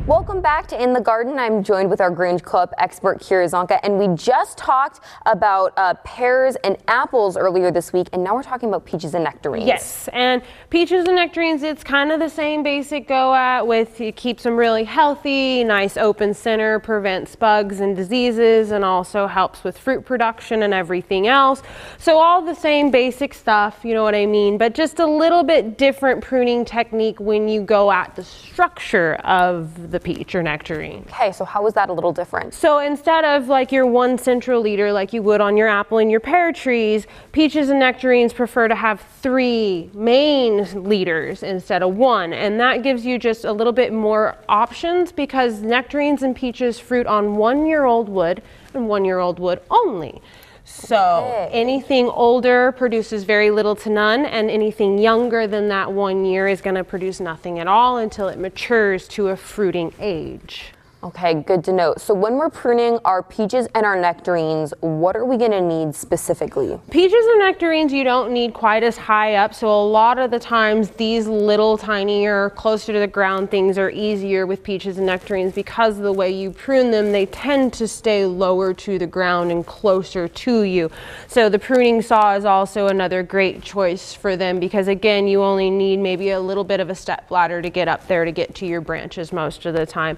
Welcome back to In the Garden. I'm joined with our Grange Co-op expert, Kirizanka, and we just talked about pears and apples earlier this week, and now we're talking about peaches and nectarines. Yes, and peaches and nectarines, it's kind of the same basic go-at with it keeps them really healthy, nice open center, prevents bugs and diseases, and also helps with fruit production and everything else. So all the same basic stuff, you know what I mean, but just a little bit different pruning technique when you go at the structure of the peach or nectarine. Okay, so how is that a little different? So instead of like your one central leader like you would on your apple and your pear trees, peaches and nectarines prefer to have 3 main leaders instead of 1, and that gives you just a little bit more options because nectarines and peaches fruit on 1-year-old wood and 1-year-old wood only. So anything older produces very little to none, and anything younger than that 1 year is going to produce nothing at all until it matures to a fruiting age. Okay, good to know. So when we're pruning our peaches and our nectarines, what are we going to need specifically? Peaches and nectarines you don't need quite as high up, so a lot of the times these little tinier, closer to the ground things are easier with peaches and nectarines because of the way you prune them. They tend to stay lower to the ground and closer to you. So the pruning saw is also another great choice for them because again, you only need maybe a little bit of a step ladder to get up there to get to your branches most of the time.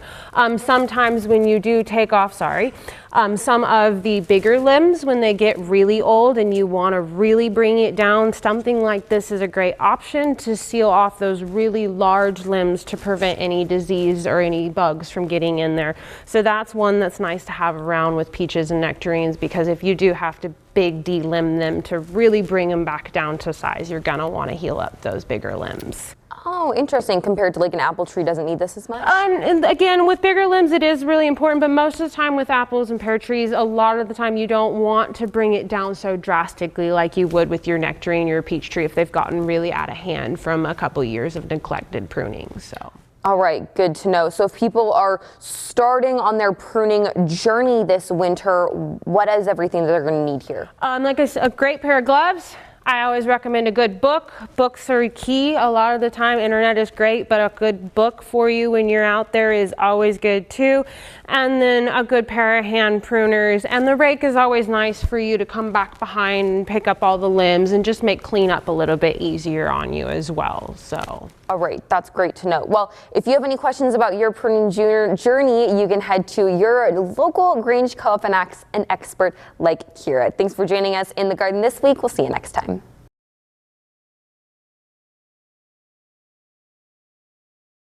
Sometimes when you do take off, some of the bigger limbs, when they get really old and you want to really bring it down, something like this is a great option to seal off those really large limbs to prevent any disease or any bugs from getting in there. So that's one that's nice to have around with peaches and nectarines because if you do have to big delimb them to really bring them back down to size, you're gonna want to heal up those bigger limbs. Oh, interesting. Compared to like an apple tree doesn't need this as much? And again, with bigger limbs, it is really important, but most of the time with apples and pear trees, a lot of the time you don't want to bring it down so drastically like you would with your nectarine or your peach tree if they've gotten really out of hand from a couple years of neglected pruning. So. All right, good to know. So if people are starting on their pruning journey this winter, what is everything that they're going to need here? Like I said, a great pair of gloves. I always recommend a good book. Books are key. A lot of the time, internet is great, but a good book for you when you're out there is always good too. And then a good pair of hand pruners. And the rake is always nice for you to come back behind and pick up all the limbs and just make cleanup a little bit easier on you as well. So. All right, that's great to know. Well, if you have any questions about your pruning journey, you can head to your local Grange Co-op and expert like Kira. Thanks for joining us in the garden this week. We'll see you next time.